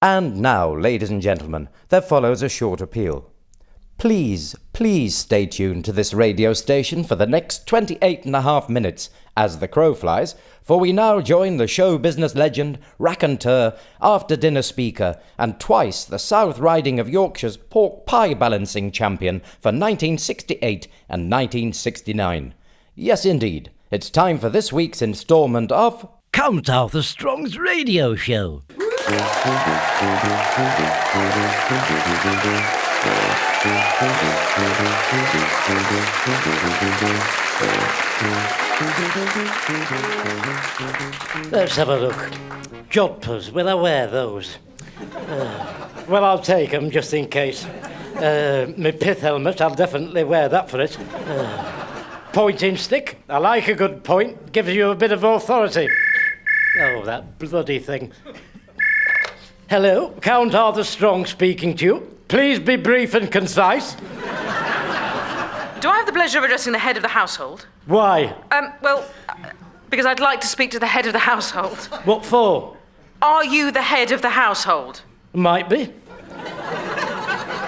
And now, ladies and gentlemen, there follows a short appeal. Please stay tuned to this radio station for the next 28.5 minutes as the crow flies, for we now join the show business legend, raconteur, after-dinner speaker, and twice the South Riding of Yorkshire's pork pie balancing champion for 1968 and 1969. Yes, indeed, it's time for this week's instalment of Count Arthur Strong's radio show. Let's have a look. Jodhpurs, will I wear those? Well, I'll take them just in case. My pith helmet, I'll definitely wear that for it. Pointing stick, I like a good point, gives you a bit of authority. Oh, that bloody thing. Hello, Count Arthur Strong speaking to you. Please be brief and concise. Do I have the pleasure of addressing the head of the household? Why? Because I'd like to speak to the head of the household. What for? Are you the head of the household? Might be.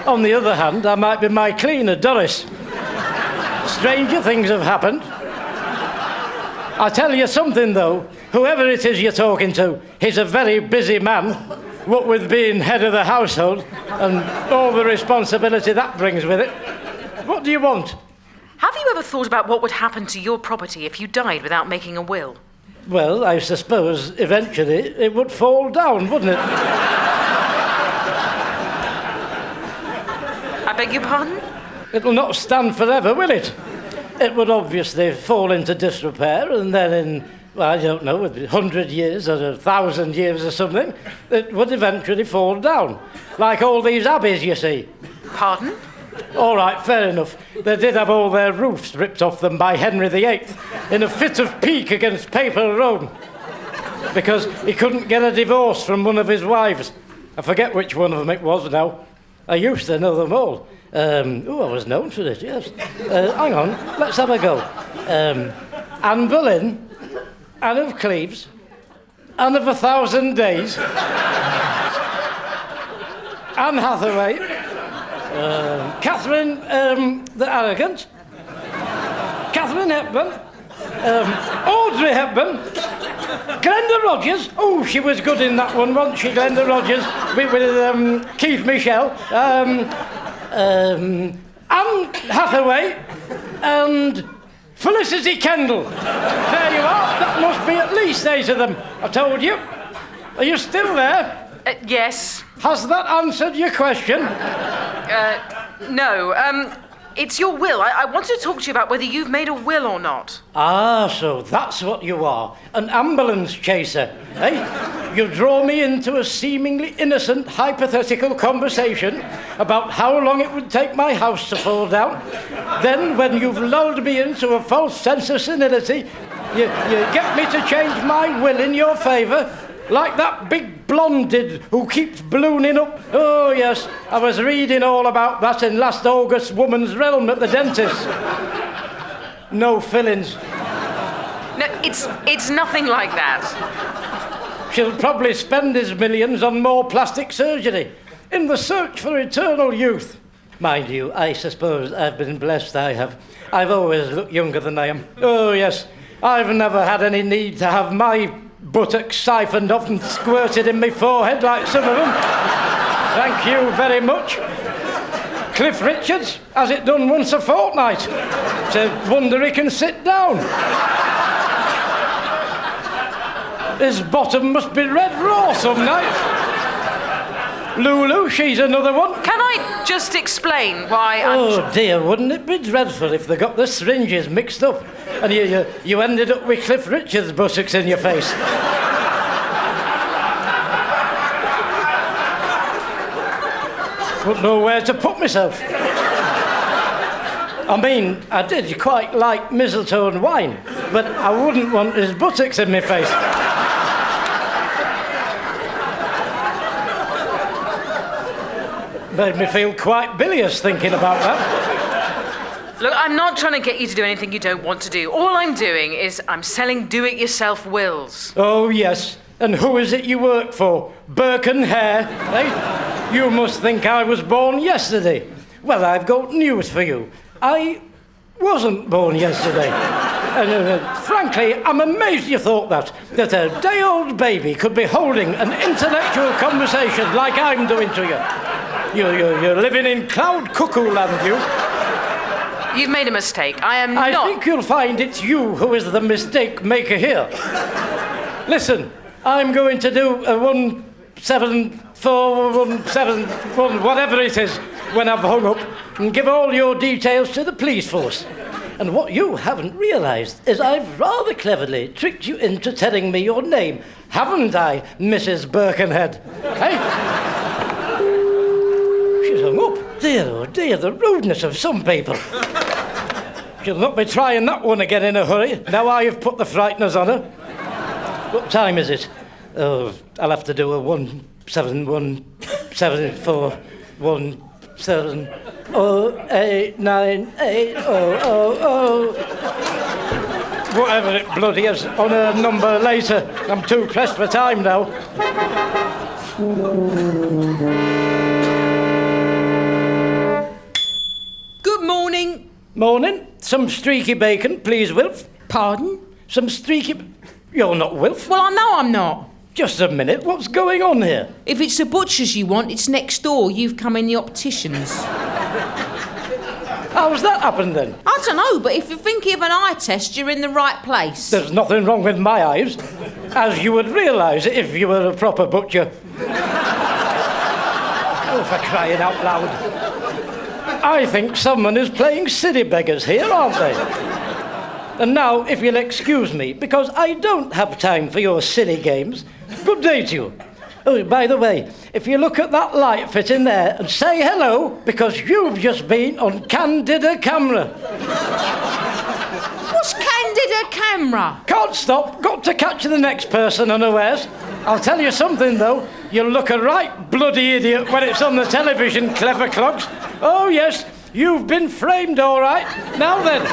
On the other hand, I might be my cleaner, Doris. Stranger things have happened. I tell you something, though. Whoever it is you're talking to, he's a very busy man, what with being head of the household and all the responsibility that brings with it. What do you want? Have you ever thought about what would happen to your property if you died without making a will? Well, I suppose eventually it would fall down, wouldn't it? I beg your pardon? It'll not stand forever, will it? It would obviously fall into disrepair, and then in, well, I don't know, 100 years or 1,000 years or something, it would eventually fall down. Like all these abbeys, you see. Pardon? All right, fair enough. They did have all their roofs ripped off them by Henry VIII in a fit of pique against papal Rome, because he couldn't get a divorce from one of his wives. I forget which one of them it was now. I used to know them all. I was known for it, yes. Hang on, let's have a go. Anne Boleyn, Anne of Cleves, Anne of 1,000 Days, Anne Hathaway, Catherine the Arrogant, Catherine Hepburn, Audrey Hepburn, Glenda Rogers. Oh, she was good in that one, wasn't she, Glenda Rogers, with Keith Michelle. Anne Hathaway and Felicity Kendall. There you are. That must be at least 8 of them. I told you. Are you still there? Yes. Has that answered your question? No. It's your will. I wanted to talk to you about whether you've made a will or not. Ah, so that's what you are. An ambulance chaser, eh? You draw me into a seemingly innocent, hypothetical conversation about how long it would take my house to fall down. Then, when you've lulled me into a false sense of senility, you get me to change my will in your favour, like that big blonde did who keeps ballooning up. Oh, yes, I was reading all about that in last August's Woman's Realm at the dentist. No fillings. No, it's nothing like that. She'll probably spend his millions on more plastic surgery in the search for eternal youth. Mind you, I suppose I've been blessed, I have. I've always looked younger than I am. Oh, yes, I've never had any need to have my buttocks siphoned off and squirted in my forehead like some of them. Thank you very much. Cliff Richards has it done once a fortnight. It's a wonder he can sit down. His bottom must be red raw some night. Lulu, she's another one. Can I just explain why Oh dear, wouldn't it be dreadful if they got the syringes mixed up and you ended up with Cliff Richards' buttocks in your face? Wouldn't know where to put myself. I mean, I did quite like mistletoe and wine, but I wouldn't want his buttocks in my face. Made me feel quite bilious thinking about that. Look, I'm not trying to get you to do anything you don't want to do. All I'm doing is I'm selling do-it-yourself wills. Oh, yes. And who is it you work for? Burke and Hare, eh? You must think I was born yesterday. Well, I've got news for you. I wasn't born yesterday. And frankly, I'm amazed you thought that a day-old baby could be holding an intellectual conversation like I'm doing to you. You're living in cloud cuckoo land, you. You've made a mistake. I think you'll find it's you who is the mistake maker here. Listen, I'm going to do a 17417 whatever it is when I've hung up and give all your details to the police force. And what you haven't realised is I've rather cleverly tricked you into telling me your name, haven't I, Mrs. Birkenhead? Hey? She's hung up. Dear, oh dear, the rudeness of some people. She'll not be trying that one again in a hurry. Now I have put the frighteners on her. What time is it? Oh, I'll have to do a 1717417089800. Whatever it bloody is, on a number later. I'm too pressed for time now. Good morning. Morning. Some streaky bacon, please, Wilf. Pardon? Some streaky... You're not Wilf. Well, I know I'm not. Just a minute, what's going on here? If it's the butcher's you want, it's next door. You've come in the optician's. How's that happened then? I don't know, but if you're thinking of an eye test, you're in the right place. There's nothing wrong with my eyes, as you would realise if you were a proper butcher. Oh, for crying out loud. I think someone is playing city beggars here, aren't they? And now, if you'll excuse me, because I don't have time for your silly games, good day to you. Oh, by the way, if you look at that light fit in there and say hello, because you've just been on Candida camera. What's Candida camera? Can't stop, got to catch the next person unawares. I'll tell you something, though. You'll look a right bloody idiot when it's on the television, clever clogs. Oh, yes, you've been framed, all right. Now then.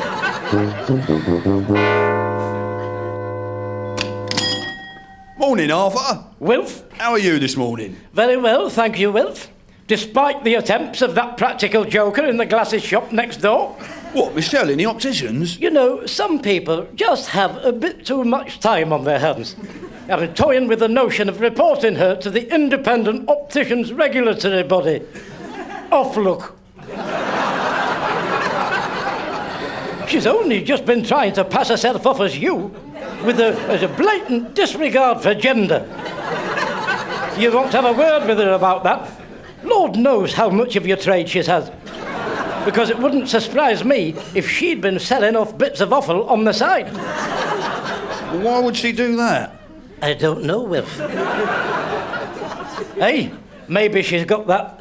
Morning, Arthur. Wilf? How are you this morning? Very well, thank you, Wilf. Despite the attempts of that practical joker in the glasses shop next door. What, Michelle in the opticians? You know, some people just have a bit too much time on their hands. I'm toying with the notion of reporting her to the Independent Opticians Regulatory Body. Off look. She's only just been trying to pass herself off as you, with a blatant disregard for gender. You won't have a word with her about that. Lord knows how much of your trade she's had. Because it wouldn't surprise me if she'd been selling off bits of offal on the side. Well, why would she do that? I don't know, Wilf. Hey, maybe she's got that,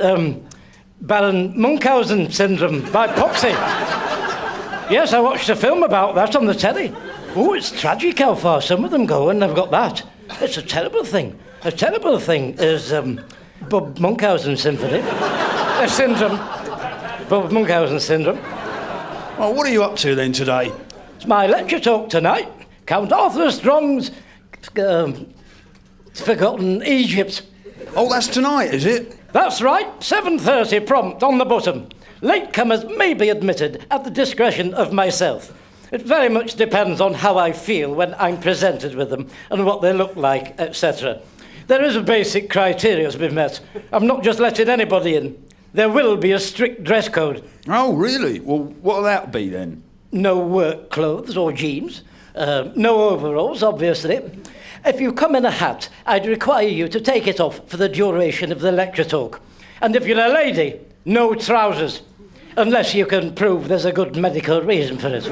Baron Munchausen syndrome by Poxy. Yes, I watched a film about that on the telly. Oh, it's tragic how far some of them go when they've got that. It's a terrible thing. A terrible thing is, Bob Munchausen syndrome. Bob Munchausen syndrome. Well, what are you up to then today? It's my lecture talk tonight. Count Arthur Strong's Forgotten Egypt. Oh, that's tonight, is it? That's right, 7:30 prompt on the bottom. Latecomers may be admitted at the discretion of myself. It very much depends on how I feel when I'm presented with them and what they look like, etc. There is a basic criteria to be met. I'm not just letting anybody in. There will be a strict dress code. Oh, really? Well, what'll that be then? No work clothes or jeans. No overalls, obviously. If you come in a hat, I'd require you to take it off for the duration of the lecture talk. And if you're a lady, no trousers. Unless you can prove there's a good medical reason for it.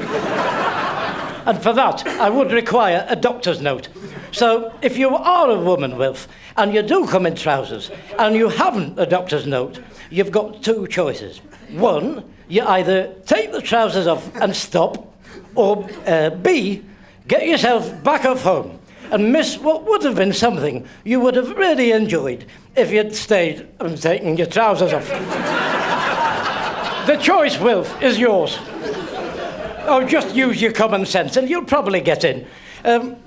And for that, I would require a doctor's note. So, if you are a woman, Wilf, and you do come in trousers, and you haven't a doctor's note, you've got two choices. One, you either take the trousers off and stop, or B, get yourself back off home and miss what would have been something you would have really enjoyed if you'd stayed and taken your trousers off. The choice, Wilf, is yours. Oh, just use your common sense and you'll probably get in.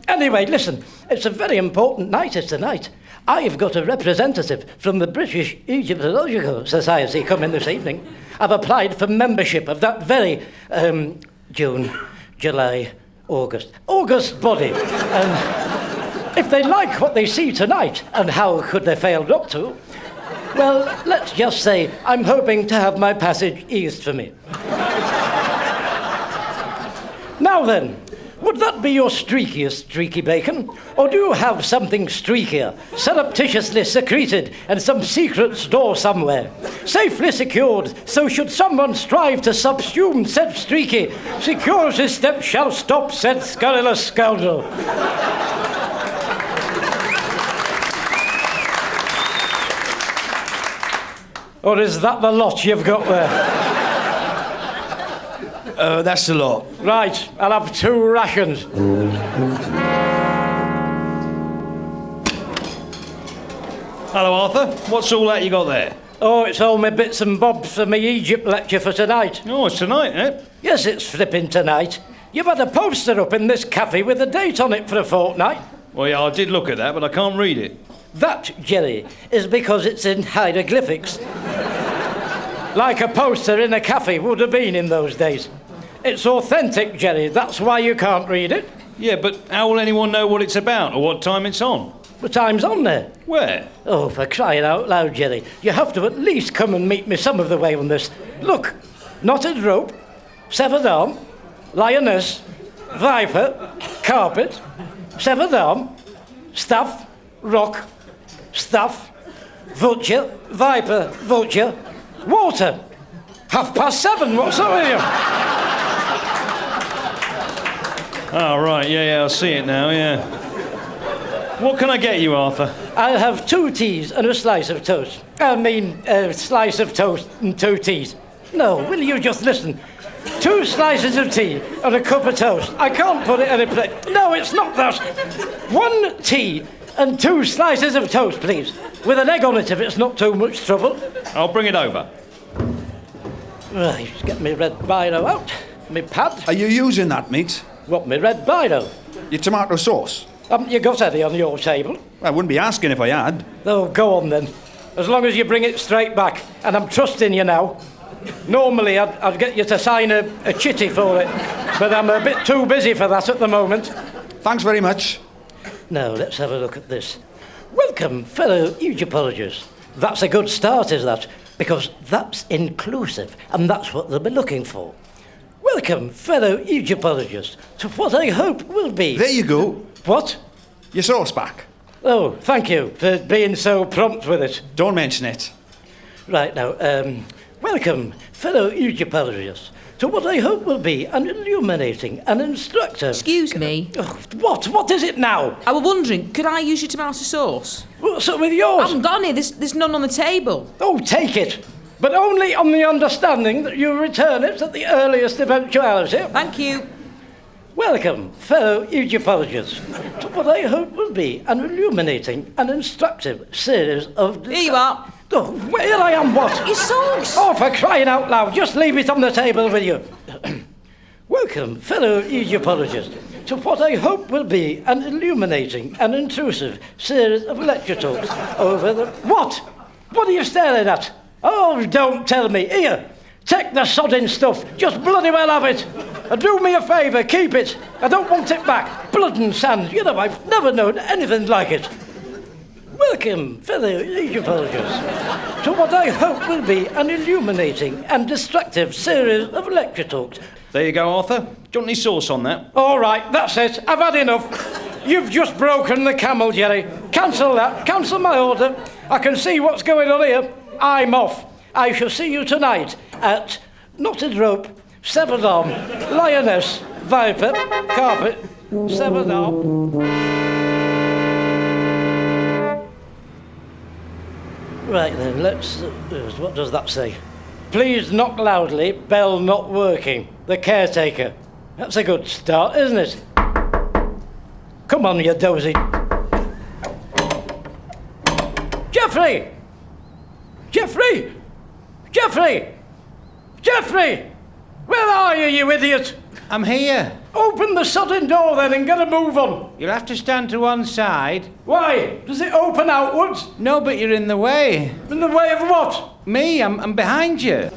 Anyway, listen, it's a very important night tonight. I've got a representative from the British Egyptological Society coming this evening. I've applied for membership of that very June, July, August body. If they like what they see tonight, and how could they fail not to, well, let's just say I'm hoping to have my passage eased for me. Now then, would that be your streakiest streaky bacon? Or do you have something streakier, surreptitiously secreted in some secret store somewhere, safely secured, so should someone strive to subsume said streaky, security steps shall stop said scurrilous scoundrel? Or is that the lot you've got there? That's the lot. Right, I'll have 2 rations. Hello, Arthur. What's all that you got there? Oh, it's all my bits and bobs for my Egypt lecture for tonight. Oh, it's tonight, isn't it? Yes, it's flipping tonight. You've had a poster up in this cafe with a date on it for a fortnight. Well, yeah, I did look at that, but I can't read it. That, Jerry, is because it's in hieroglyphics. Like a poster in a cafe would have been in those days. It's authentic, Jerry, that's why you can't read it. Yeah, but how will anyone know what it's about or what time it's on? The time's on there. Where? Oh, for crying out loud, Jerry. You have to at least come and meet me some of the way on this. Look, knotted rope, severed arm, lioness, viper, carpet, severed arm, staff, rock, staff, vulture, viper, vulture, water. 7:30, what's up with you? Oh, right, yeah, I see it now, yeah. What can I get you, Arthur? I'll have 2 teas and a slice of toast. Slice of toast and 2 teas. No, will you just listen? 2 slices of tea and a cup of toast. I can't put it in a plate. No, it's not that. 1 tea and 2 slices of toast, please. With an egg on it if it's not too much trouble. I'll bring it over. Right, just get me red biro out. Me pad. Are you using that, mate? What, me red biro? Your tomato sauce? Haven't you got any on your table? I wouldn't be asking if I had. Oh, go on then. As long as you bring it straight back. And I'm trusting you now. Normally, I'd get you to sign a chitty for it. But I'm a bit too busy for that at the moment. Thanks very much. Now, let's have a look at this. Welcome, fellow Egyptologists. That's a good start, is that? Because that's inclusive, and that's what they'll be looking for. Welcome, fellow Egyptologists, to what I hope will be... There you go. What? Your sauce back. Oh, thank you for being so prompt with it. Don't mention it. Right, now, welcome, fellow Egyptologists, to what I hope will be an illuminating and instructive... Excuse me. Oh, what? What is it now? I was wondering, could I use your tomato sauce? What's up with yours? I haven't got any. There's none on the table. Oh, take it. But only on the understanding that you return it at the earliest eventuality. Thank you. Welcome, fellow Egyptologists, to what I hope will be an illuminating and instructive series of... Here you are. Oh, here I am, what? Your sauce. Oh, for crying out loud, just leave it on the table with you. Welcome, fellow Egyptologists, to what I hope will be an illuminating and intrusive series of lecture talks over the... What? What are you staring at? Oh, don't tell me. Here, take the sodding stuff. Just bloody well have it. Do me a favour, keep it. I don't want it back. Blood and sand. You know, I've never known anything like it. Welcome, fellow Egyptologists, to what I hope will be an illuminating and destructive series of lecture talks. There you go, Arthur. Do you want any sauce on that? All right, that's it. I've had enough. You've just broken the camel, Jerry. Cancel that. Cancel my order. I can see what's going on here. I'm off. I shall see you tonight at knotted rope, severed arm, lioness, viper, carpet, severed arm. Right then, let's... what does that say? Please knock loudly, bell not working. The caretaker. That's a good start, isn't it? Come on, you dozy. Geoffrey! Geoffrey! Geoffrey! Geoffrey! Where are you, you idiot? I'm here. Open the sodding door then and get a move on. You'll have to stand to one side. Why? Does it open outwards? No, but you're in the way. In the way of what? Me, I'm behind you.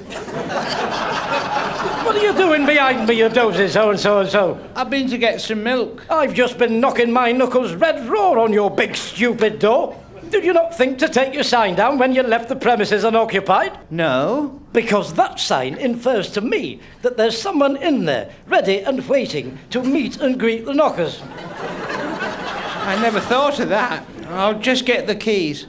What are you doing behind me, you dozy so-and-so? I've been to get some milk. I've just been knocking my knuckles red raw on your big stupid door. Did you not think to take your sign down when you left the premises unoccupied? No. Because that sign infers to me that there's someone in there, ready and waiting to meet and greet the knockers. I never thought of that. I'll just get the keys.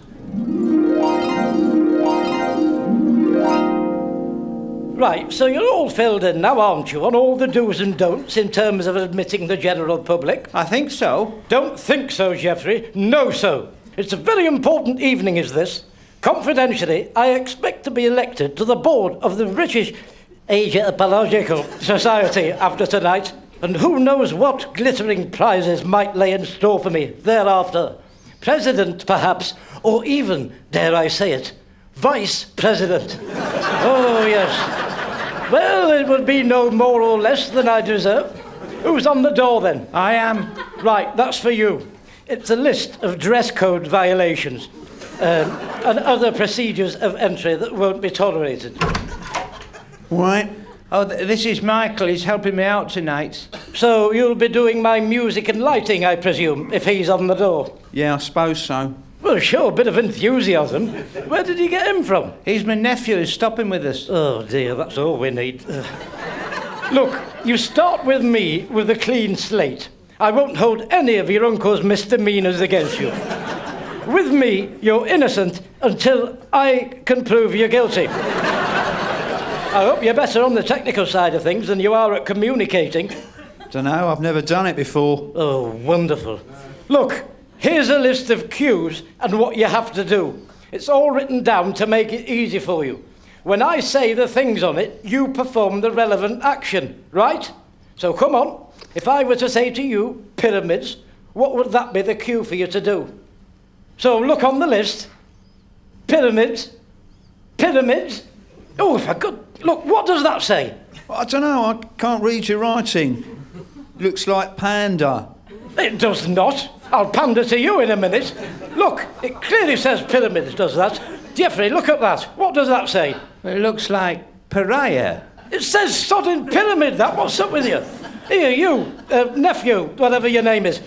Right, so you're all filled in now, aren't you, on all the do's and don'ts in terms of admitting the general public? I think so. Don't think so, Geoffrey. Know so. It's a very important evening, is this. Confidentially, I expect to be elected to the board of the British Egyptological Society after tonight, and who knows what glittering prizes might lay in store for me thereafter. President, perhaps, or even, dare I say it, Vice President. Oh, yes. Well, it would be no more or less than I deserve. Who's on the door, then? I am. Right, that's for you. It's a list of dress code violations and other procedures of entry that won't be tolerated. Right. Oh, this is Michael. He's helping me out tonight. So you'll be doing my music and lighting, I presume, if he's on the door? Yeah, I suppose so. Well, sure, a bit of enthusiasm. Where did you get him from? He's my nephew. He's stopping with us. Oh, dear, that's all we need. Look, you start with me with a clean slate. I won't hold any of your uncle's misdemeanours against you. With me, you're innocent until I can prove you're guilty. I hope you're better on the technical side of things than you are at communicating. Dunno, I've never done it before. Oh, wonderful. Look, here's a list of cues and what you have to do. It's all written down to make it easy for you. When I say the things on it, you perform the relevant action, right? So come on. If I were to say to you, pyramids, what would that be the cue for you to do? So look on the list. Pyramids. Pyramids. Oh, if I could. Look, what does that say? I don't know, I can't read your writing. Looks like panda. It does not. I'll pander to you in a minute. Look, it clearly says pyramids, does that? Geoffrey, look at that. What does that say? It looks like pariah. It says sodding pyramid, that. What's up with you? Here, you, nephew, whatever your name is.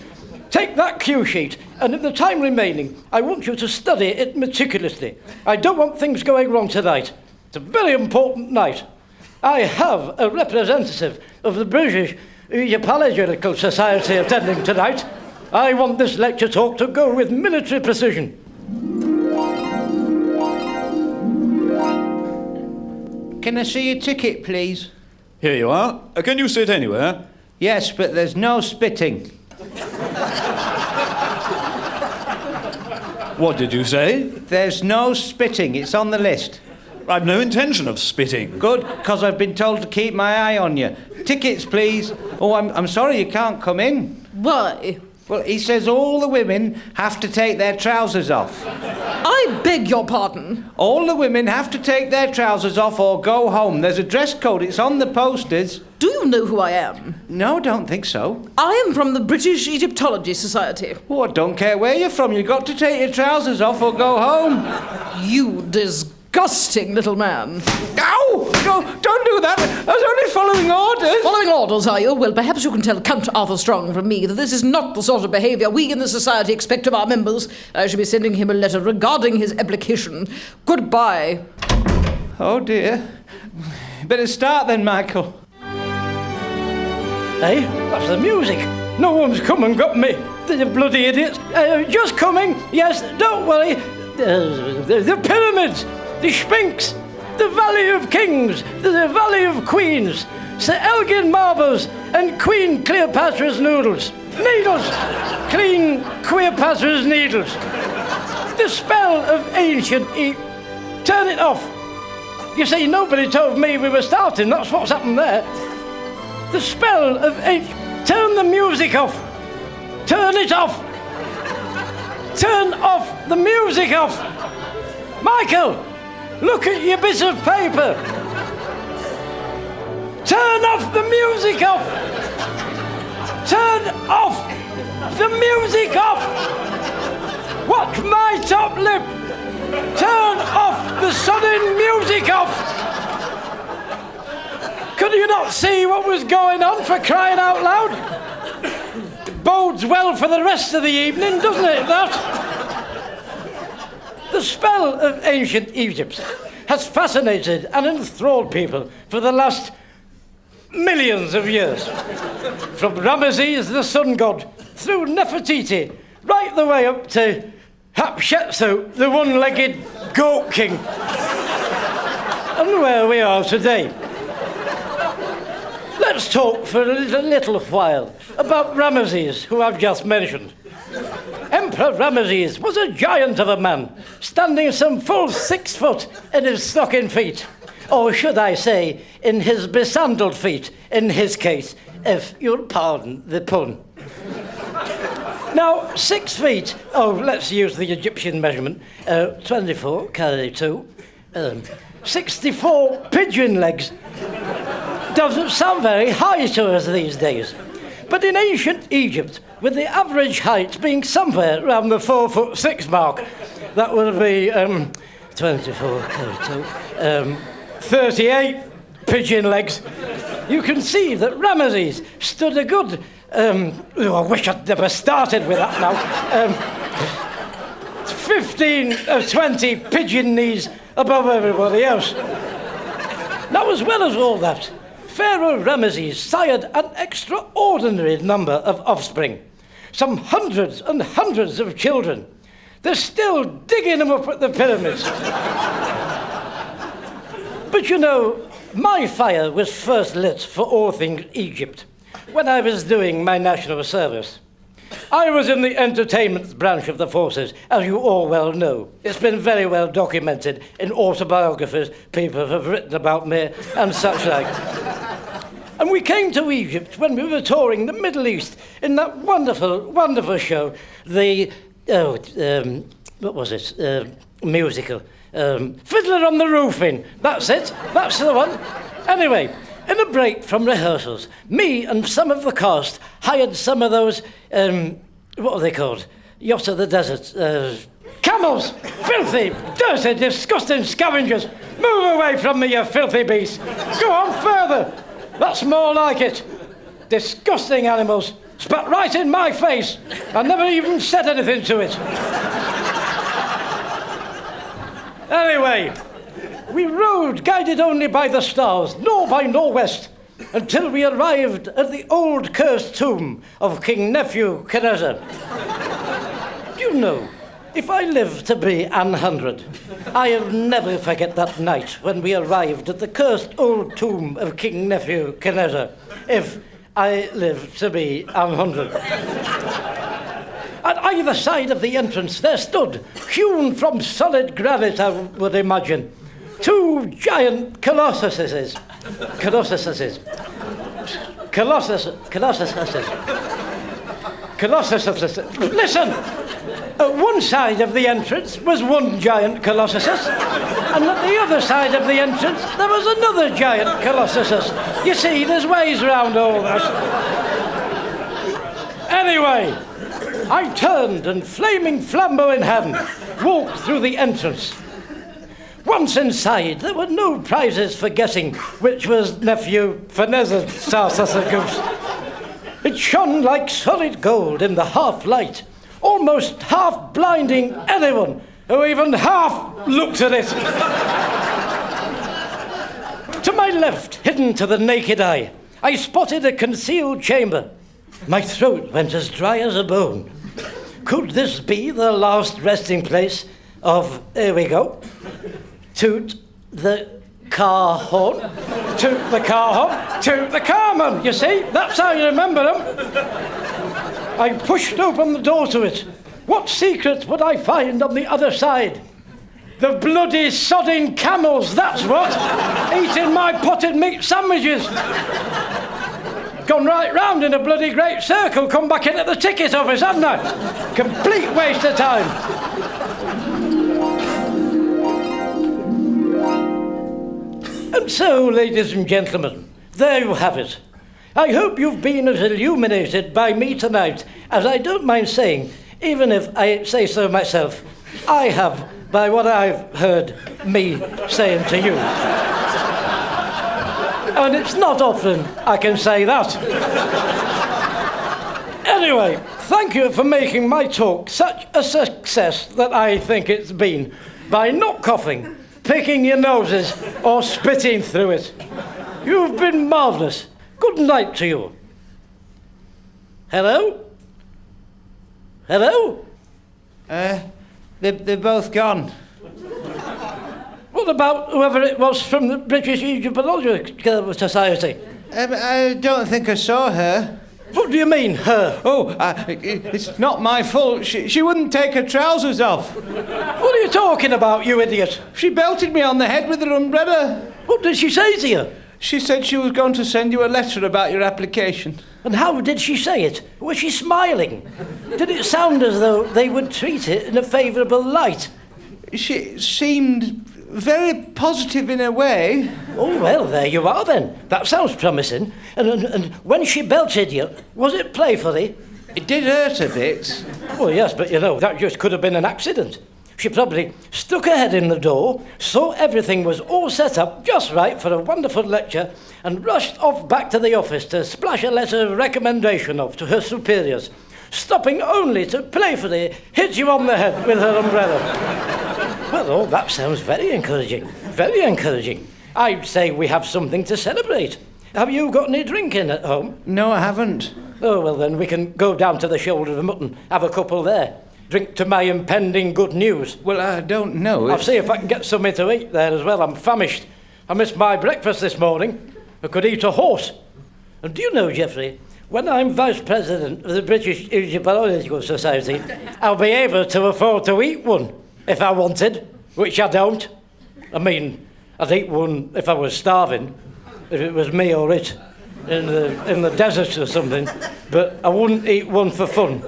Take that cue sheet, and in the time remaining, I want you to study it meticulously. I don't want things going wrong tonight. It's a very important night. I have a representative of the British Egyptological Society attending tonight. I want this lecture talk to go with military precision. Can I see your ticket, please? Here you are. Can you sit anywhere? Yes, but there's no spitting. What did you say? There's no spitting. It's on the list. I've no intention of spitting. Good, because I've been told to keep my eye on you. Tickets, please. Oh, I'm sorry you can't come in. Why? Well, he says all the women have to take their trousers off. I beg your pardon. All the women have to take their trousers off or go home. There's a dress code. It's on the posters. Do you know who I am? No, don't think so. I am from the British Egyptology Society. Oh, I don't care where you're from. You've got to take your trousers off or go home. You disgusting little man. Ow! No, don't do that. I was only following orders. Following orders, are you? Well, perhaps you can tell Count Arthur Strong from me that this is not the sort of behaviour we in the Society expect of our members. I shall be sending him a letter regarding his application. Goodbye. Oh, dear. Better start then, Michael. Hey, that's the music. No one's come and got me. The bloody idiots. Just coming. Yes, don't worry. The pyramids, the Sphinx, the Valley of Kings, the Valley of Queens, Sir Elgin Marbles, and Queen Cleopatra's noodles. Needles. Clean Cleopatra's needles. The spell of ancient Turn it off. You see, nobody told me we were starting. That's what's happened there. The spell of Turn the music off. Turn it off. Turn off the music off. Michael, look at your bit of paper. Turn off the music off! Turn off the music off! Watch my top lip! Turn off the sudden music off! Could you not see what was going on, for crying out loud? It bodes well for the rest of the evening, doesn't it, that? The spell of ancient Egypt has fascinated and enthralled people for the last millions of years. From Ramesses, the sun god, through Nefertiti, right the way up to Hatshepsut, the one-legged goat king. And where we are today. Let's talk for a little while about Ramesses, who I've just mentioned. Emperor Ramesses was a giant of a man, standing some full 6 foot in his stocking feet. Or should I say, in his besandaled feet, in his case, if you'll pardon the pun. Now, 6 feet, let's use the Egyptian measurement, 24 carry 2, 64 pigeon legs. Doesn't sound very high to us these days. But in ancient Egypt, with the average height being somewhere around the 4'6" mark, that would be 24 carry 2, 38 pigeon legs. You can see that Ramesses stood a good, I wish I'd never started with that now, 15 or 20 pigeon knees above everybody else. Now, as well as all that, Pharaoh Ramesses sired an extraordinary number of offspring, some hundreds and hundreds of children. They're still digging them up at the pyramids. But you know, my fire was first lit for all things Egypt when I was doing my national service. I was in the entertainment branch of the forces, as you all well know. It's been very well documented in autobiographies people have written about me and such like. And we came to Egypt when we were touring the Middle East in that wonderful, wonderful show, the, what was it, musical. Fiddler on the Roofing, that's it, that's the one. Anyway, in a break from rehearsals, me and some of the cast hired some of those, what are they called? Yacht of the Desert, camels! Filthy, dirty, disgusting scavengers! Move away from me, you filthy beast! Go on further! That's more like it. Disgusting animals, spat right in my face. I never even said anything to it. Anyway, we rode, guided only by the stars, nor by nor'west, until we arrived at the old cursed tomb of King Nebuchadnezzar. Do you know, if I live to be 100, I'll never forget that night when we arrived at the cursed old tomb of King Nebuchadnezzar, if I live to be 100. At either side of the entrance there stood, hewn from solid granite, I would imagine, 2 giant colossuses. Listen! At one side of the entrance was 1 giant colossus, and at the other side of the entrance there was another giant colossus. You see, there's ways around all that. Anyway, I turned and, flaming flambeau in hand, walked through the entrance. Once inside, there were no prizes for guessing which was Nebuchadnezzar's saucer goose. It shone like solid gold in the half-light, almost half-blinding anyone who even half looked at it. To my left, hidden to the naked eye, I spotted a concealed chamber. My throat went as dry as a bone. Could this be the last resting place of, here we go, toot the car horn, toot the car horn, toot the carman, you see? That's how you remember them. I pushed open the door to it. What secret would I find on the other side? The bloody sodding camels, that's what, eating my potted meat sandwiches. Gone right round in a bloody great circle, come back in at the ticket office, haven't I? Complete waste of time. And so, ladies and gentlemen, there you have it. I hope you've been as illuminated by me tonight as I don't mind saying, even if I say so myself, I have by what I've heard me saying to you. And it's not often I can say that. Anyway, thank you for making my talk such a success that I think it's been, by not coughing, picking your noses, or spitting through it. You've been marvellous. Good night to you. Hello? Hello? They're both gone. What about whoever it was from the British Egyptological Society? I don't think I saw her. What do you mean, her? Oh, it's not my fault. She wouldn't take her trousers off. What are you talking about, you idiot? She belted me on the head with her umbrella. What did she say to you? She said she was going to send you a letter about your application. And how did she say it? Was she smiling? Did it sound as though they would treat it in a favourable light? She seemed very positive in a way. Oh, well, there you are then. That sounds promising. And when she belted you, was it playfully? It did hurt a bit. Oh, yes, but you know, that just could have been an accident. She probably stuck her head in the door, saw everything was all set up just right for a wonderful lecture, and rushed off back to the office to splash a letter of recommendation off to her superiors, stopping only to playfully hit you on the head with her umbrella. Well, oh, that sounds very encouraging. Very encouraging. I'd say we have something to celebrate. Have you got any drinking at home? No, I haven't. Oh, well, then we can go down to the Shoulder of Mutton, have a couple there. Drink to my impending good news. Well, I don't know. I'll see if I can get something to eat there as well. I'm famished. I missed my breakfast this morning. I could eat a horse. And do you know, Geoffrey, when I'm Vice President of the British Egyptological Society, I'll be able to afford to eat one if I wanted, which I don't. I mean, I'd eat one if I was starving, if it was me or it, in the desert or something, but I wouldn't eat one for fun.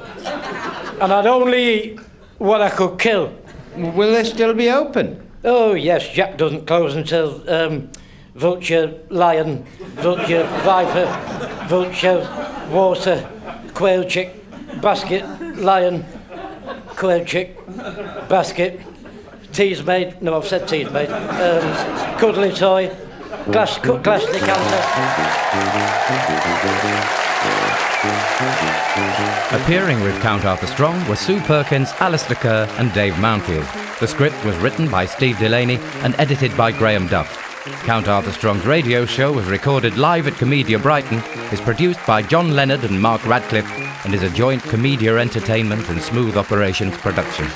And I'd only eat what I could kill. Will they still be open? Oh, yes, Jack doesn't close until vulture, lion, vulture, viper, vulture, water, quail chick, basket, lion, quail chick, basket, tea's maid, no, I've said tea's maid, cuddly toy, glass decanter. Appearing with Count Arthur Strong were Sue Perkins, Alistair Kerr and Dave Mountfield. The script was written by Steve Delaney and edited by Graham Duff. Count Arthur Strong's radio show was recorded live at Comedia Brighton, is produced by John Leonard and Mark Radcliffe, and is a joint Comedia Entertainment and Smooth Operations production.